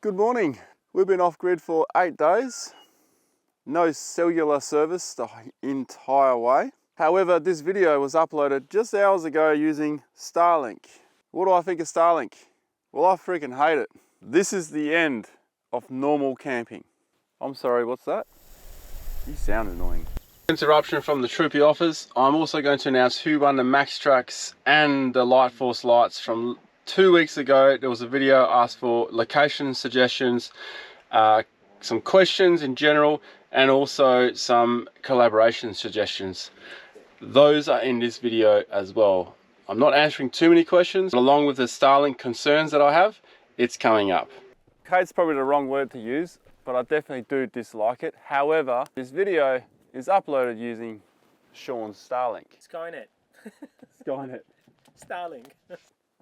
Good morning. We've been off grid for 8 days. No cellular service the entire way. However, this video was uploaded just hours ago using Starlink. What do I think of Starlink? Well, I freaking hate it. This is the end of normal camping. I'm sorry, what's that? You sound annoying. Interruption from the Troopy office. I'm also going to announce who won the Max Tracks and the Light Force lights from 2 weeks ago. There was a video asked for location suggestions, some questions in general, and also some collaboration suggestions. Those are in this video as well. I'm not answering too many questions. Along with the Starlink concerns that I have, it's coming up. Hate's probably the wrong word to use, but I definitely do dislike it. However, this video is uploaded using Sean's Starlink. Skynet. Skynet. Starlink.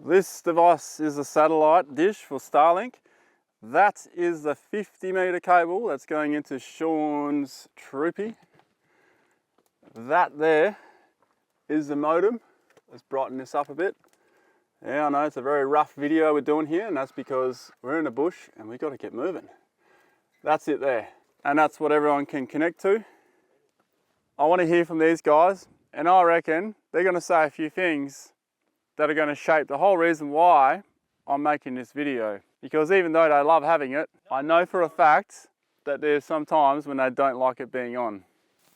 This device is a satellite dish for Starlink. That is the 50-meter cable that's going into Sean's Troopy. That there is the modem. Let's brighten this up a bit. Yeah, I know it's a very rough video we're doing here, and that's because we're in the bush and we've got to get moving. That's it there. And that's what everyone can connect to. I want to hear from these guys, and I reckon they're going to say a few things that are going to shape the whole reason why I'm making this video. Because even though they love having it, I know for a fact that there's some times when they don't like it being on.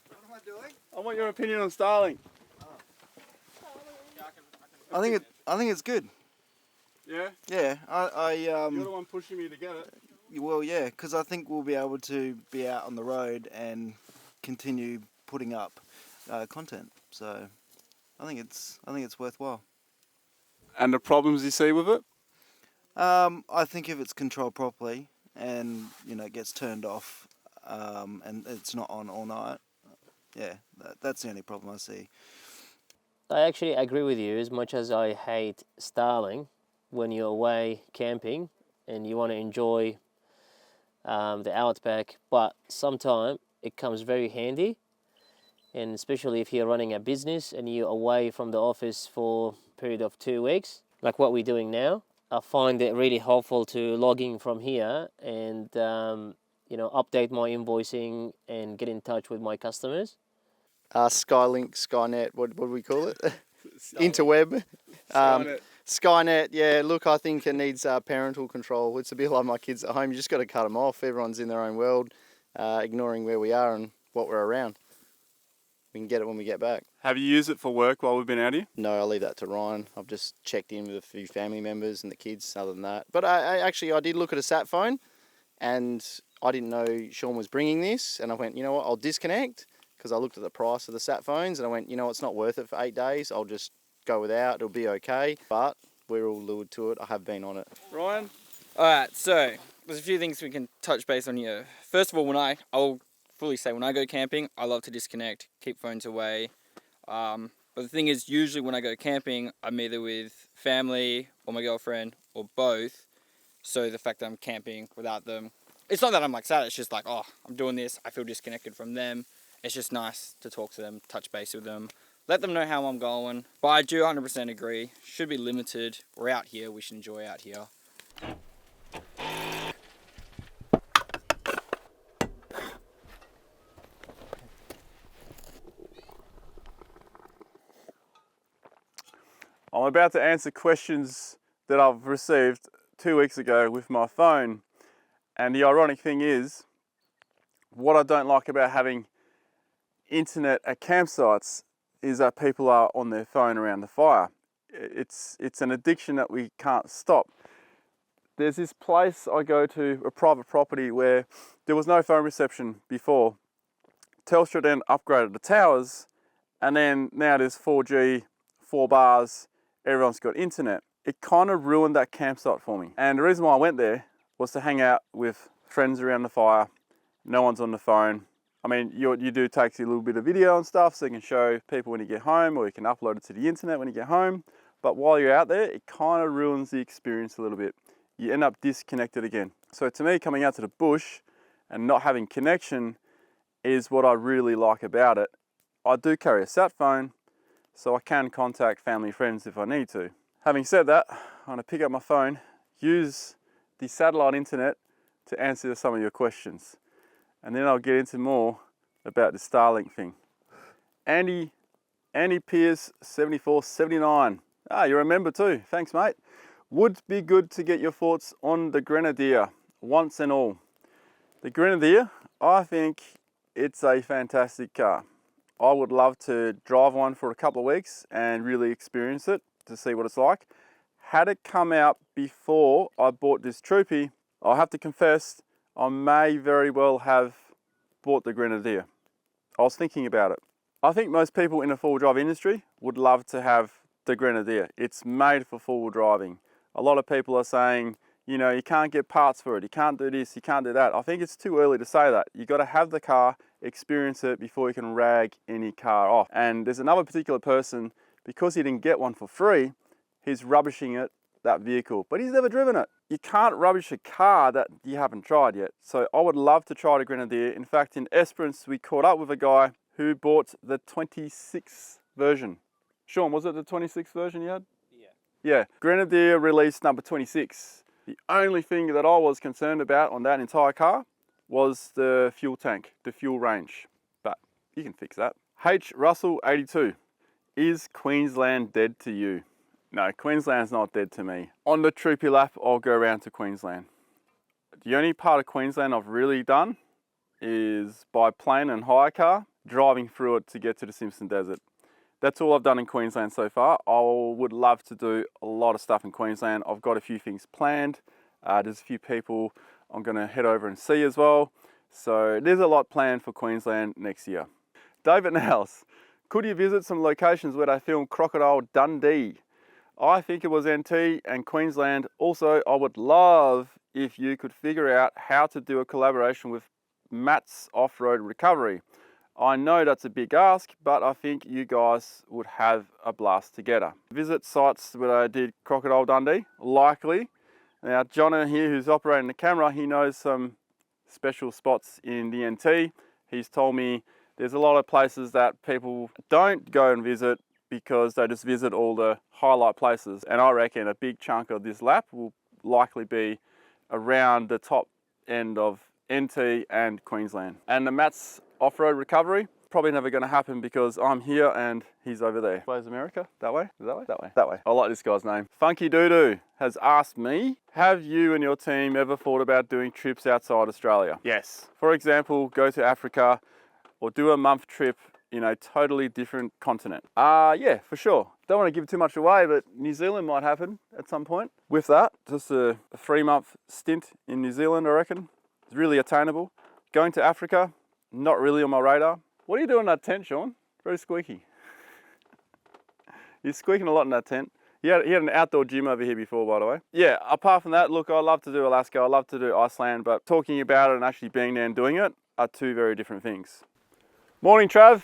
What am I doing? I want your opinion on Starlink. I think it's good. Yeah? Yeah, You're the one pushing me to get it. well, yeah, because I think we'll be able to be out on the road and continue putting up content. So I think it's worthwhile. And the problems you see with it? I think if it's controlled properly and it gets turned off and it's not on all night, yeah, that's the only problem I see. I actually agree with you. As much as I hate Starlink, when you're away camping and you want to enjoy the outback, but sometimes it comes very handy, and especially if you're running a business and you're away from the office for a period of 2 weeks, like what we're doing now. I find it really helpful to log in from here and update my invoicing and get in touch with my customers. Skylink, Skynet, what do we call it? Interweb. Skynet. Skynet, yeah, look, I think it needs parental control. It's a bit like my kids at home. You just got to cut them off. Everyone's in their own world, ignoring where we are and what we're around. We can get it when we get back. Have you used it for work while we've been out here? No, I'll leave that to Ryan. I've just checked in with a few family members and the kids, other than that. But I did look at a sat phone, and I didn't know Sean was bringing this, and I went, you know what, I'll disconnect, because I looked at the price of the sat phones, and I went, it's not worth it for 8 days. I'll just go without. It'll be okay. But we're all lured to it. I have been on it. Ryan? Alright, so there's a few things we can touch base on here. First of all, I'll fully say when I go camping, I love to disconnect, keep phones away. But the thing is, usually when I go camping, I'm either with family or my girlfriend or both. So the fact that I'm camping without them, it's not that I'm sad, it's just I'm doing this, I feel disconnected from them. It's just nice to talk to them, touch base with them, let them know how I'm going. But I do 100% agree, should be limited. We're out here, we should enjoy out here. I'm about to answer questions that I've received 2 weeks ago with my phone. And the ironic thing is, what I don't like about having internet at campsites is that people are on their phone around the fire. It's an addiction that we can't stop. There's this place I go to, a private property, where there was no phone reception before. Telstra then upgraded the towers, and then now there's 4G, 4 bars, everyone's got internet. It kind of ruined that campsite for me. And the reason why I went there was to hang out with friends around the fire. No one's on the phone. I mean, you do take a little bit of video and stuff so you can show people when you get home, or you can upload it to the internet when you get home. But while you're out there, it kind of ruins the experience a little bit. You end up disconnected again. So to me, coming out to the bush and not having connection is what I really like about it. I do carry a sat phone, so I can contact family and friends if I need to. Having said that, I'm going to pick up my phone, use the satellite internet to answer some of your questions. And then I'll get into more about the Starlink thing. Andy Pierce 7479. Ah, you're a member too. Thanks, mate. Would be good to get your thoughts on the Grenadier once and all. The Grenadier, I think it's a fantastic car. I would love to drive one for a couple of weeks and really experience it to see what it's like. Had it come out before I bought this Troopy, I'll have to confess, I may very well have bought the Grenadier. I was thinking about it. I think most people in the four-wheel drive industry would love to have the Grenadier. It's made for four-wheel driving. A lot of people are saying, you know, you can't get parts for it, you can't do this, you can't do that. I think it's too early to say that. You've got to have the car, experience it before you can rag any car off. And there's another particular person, because he didn't get one for free, he's rubbishing it, that vehicle, but he's never driven it. You can't rubbish a car that you haven't tried yet. So I would love to try the Grenadier. In fact, in Esperance, we caught up with a guy who bought the 26 version. Sean, was it the 26 version you had? Yeah. Grenadier release number 26. The only thing that I was concerned about on that entire car was the fuel tank, the fuel range, but you can fix that. H. Russell 82. Is Queensland dead to you? No, Queensland's not dead to me. On the Troopy lap, I'll go around to Queensland. The only part of Queensland I've really done is by plane and hire car, driving through it to get to the Simpson Desert. That's all I've done in Queensland so far. I would love to do a lot of stuff in Queensland. I've got a few things planned. There's a few people I'm gonna head over and see as well. So there's a lot planned for Queensland next year. David Nels, could you visit some locations where they filmed Crocodile Dundee? I think it was NT and Queensland. Also, I would love if you could figure out how to do a collaboration with Matt's Off-Road Recovery. I know that's a big ask, but I think you guys would have a blast together. Visit sites where I did Crocodile Dundee, likely. Now, Jono here, who's operating the camera, he knows some special spots in the NT. He's told me there's a lot of places that people don't go and visit because they just visit all the highlight places. And I reckon a big chunk of this lap will likely be around the top end of NT and Queensland. And the Matt's Off-Road Recovery, probably never going to happen because I'm here and he's over there. Where's America? That way? That way? That way. That way. I like this guy's name. Funky Doodoo has asked me, have you and your team ever thought about doing trips outside Australia? Yes. For example, go to Africa or do a month trip in a totally different continent. Yeah, for sure. Don't want to give too much away, but New Zealand might happen at some point. With that, just a 3-month stint in New Zealand, I reckon. It's really attainable. Going to Africa, not really on my radar. What are you doing in that tent, Sean? Very squeaky. You're squeaking a lot in that tent. He had an outdoor gym over here before, by the way. Yeah, apart from that, look, I love to do Alaska, I love to do Iceland, but talking about it and actually being there and doing it are two very different things. Morning, Trav.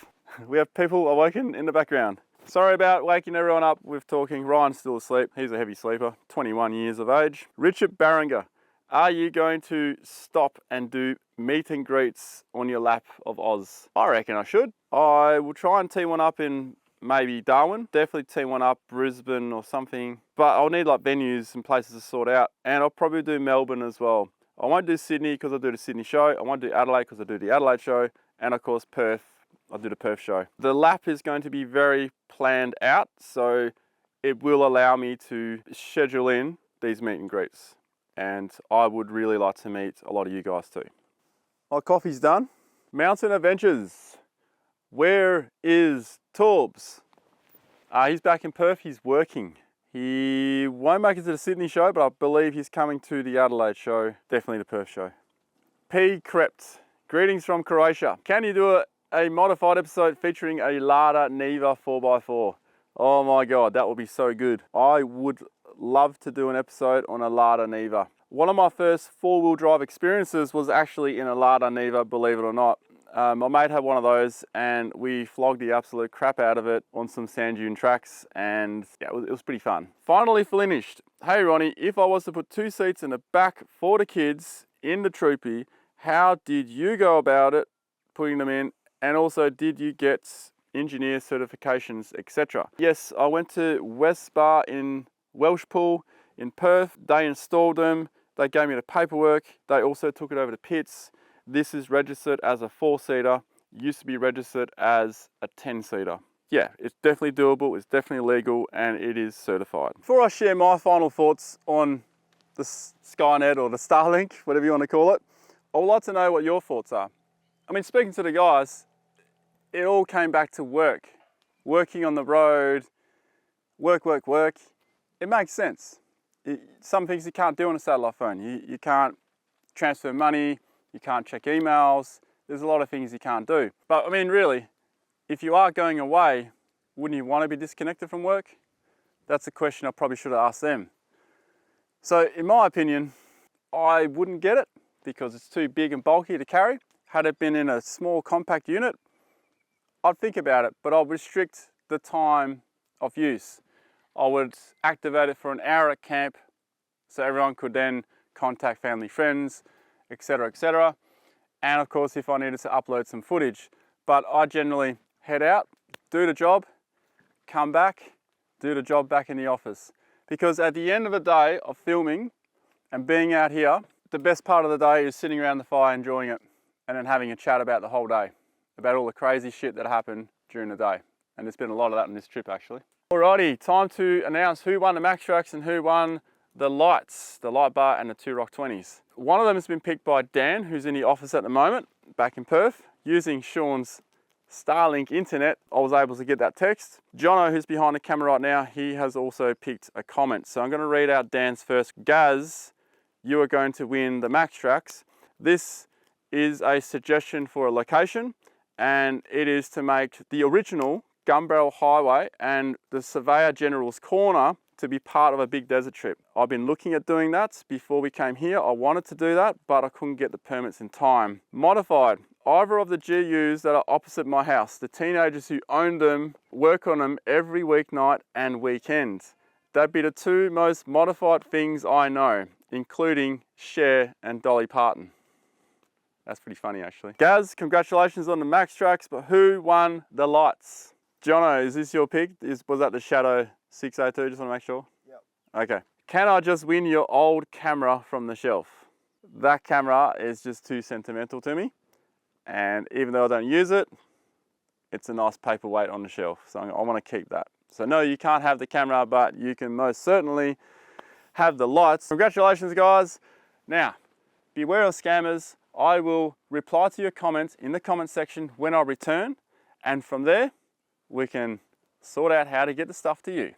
We have people awoken in the background. Sorry about waking everyone up with talking. Ryan's still asleep. He's a heavy sleeper, 21 years of age. Richard Barringer, are you going to stop and do meet and greets on your lap of Oz? I reckon I should. I will try and tee one up in maybe Darwin. Definitely tee one up Brisbane or something. But I'll need like venues and places to sort out. And I'll probably do Melbourne as well. I won't do Sydney because I do the Sydney show. I won't do Adelaide because I do the Adelaide show. And of course Perth. I'll do the Perth show. The lap is going to be very planned out, so it will allow me to schedule in these meet and greets. And I would really like to meet a lot of you guys too. My coffee's done. Mountain Adventures. Where is Torbs? He's back in Perth, he's working. He won't make it to the Sydney show, but I believe he's coming to the Adelaide show, definitely the Perth show. P. Krept. Greetings from Croatia. Can you do a modified episode featuring a Lada Niva 4x4. Oh my God, that would be so good. I would love to do an episode on a Lada Niva. One of my first 4-wheel drive experiences was actually in a Lada Niva, believe it or not. My mate had one of those and we flogged the absolute crap out of it on some sand dune tracks, and yeah, it was pretty fun. Finally finished. Hey Ronnie, if I was to put 2 seats in the back for the kids in the Troopy, how did you go about it, putting them in? And also, did you get engineer certifications, etc.? Yes, I went to Westbar in Welshpool in Perth. They installed them. They gave me the paperwork. They also took it over to pits. This is registered as a 4-seater. Used to be registered as a 10-seater. Yeah, it's definitely doable, it's definitely legal, and it is certified. Before I share my final thoughts on the Skynet or the Starlink, whatever you want to call it, I would like to know what your thoughts are. I mean, speaking to the guys, it all came back to work. Working on the road, work. It makes sense. Some things you can't do on a satellite phone. You can't transfer money, you can't check emails. There's a lot of things you can't do. But I mean, really, if you are going away, wouldn't you want to be disconnected from work? That's a question I probably should have asked them. So in my opinion, I wouldn't get it because it's too big and bulky to carry. Had it been in a small compact unit, I'd think about it, but I'll restrict the time of use. I would activate it for an hour at camp so everyone could then contact family, friends, etc., etc. And of course, if I needed to upload some footage. But I generally head out, do the job, come back, do the job back in the office. Because at the end of the day of filming and being out here, the best part of the day is sitting around the fire enjoying it and then having a chat about the whole day, about all the crazy shit that happened during the day. And there's been a lot of that on this trip actually. Alrighty, time to announce who won the Max Tracks and who won the lights, the light bar and the 2 Rock 20s. One of them has been picked by Dan, who's in the office at the moment, back in Perth. Using Sean's Starlink internet, I was able to get that text. Jono, who's behind the camera right now, he has also picked a comment. So I'm going to read out Dan's first. Gaz, you are going to win the Max Tracks. This is a suggestion for a location, and it is to make the original Gun Barrel Highway and the Surveyor General's Corner to be part of a big desert trip. I've been looking at doing that before we came here. I wanted to do that, but I couldn't get the permits in time. Modified. Either of the GUs that are opposite my house, the teenagers who own them work on them every weeknight and weekend. That'd be the two most modified things I know, including Cher and Dolly Parton. That's pretty funny actually. Gaz, congratulations on the Max Tracks, but who won the lights? Jono, is this your pick? Was that the Shadow 602? Just want to make sure? Yep. Okay. Can I just win your old camera from the shelf? That camera is just too sentimental to me. And even though I don't use it, it's a nice paperweight on the shelf. So I want to keep that. So no, you can't have the camera, but you can most certainly have the lights. Congratulations, guys. Now, beware of scammers. I will reply to your comments in the comment section when I return. And from there, we can sort out how to get the stuff to you.